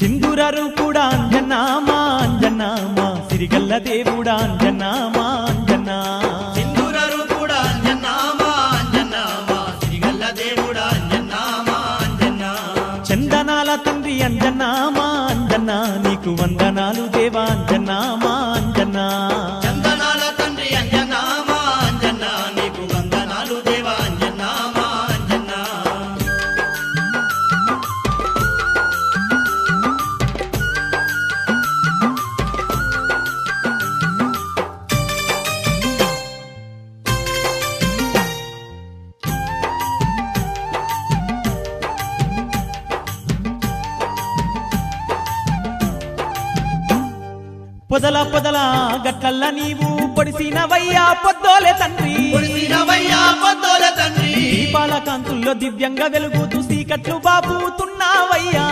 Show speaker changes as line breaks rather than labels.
సింధూరరు కూడా అంజన్నా మా అంజన్నా మా సిరిగల్ల దేవుడా అంజన్నా మా అంజన్నా
సింధూరరు కూడా అంజన్నా మా అంజన్నా మా సిరిగల్ల దేవుడా అంజన్నా మా అంజన్నా
చందనాల తండ్రి అంజన్నా మా అంజన్నా నీకు వందనాలు దేవా అంజన్నా మా అంజన్నా
చందనాల తండ్రి అంజన్నా మా అంజన్నా నీకు వందనాలు దేవా అంజన్నా మా అంజన్నా
పొదల పొదల గట్లల్ల నీవు పొడిసినవయ్యా పొద్దోలే తండ్రి
పొడిసినవయ్యా పొద్దోలే తండ్రి
దీపాల కాంతుల్లో దివ్యంగా వెలుగుతూ సీకట్లు బాబుతున్నావయ్యా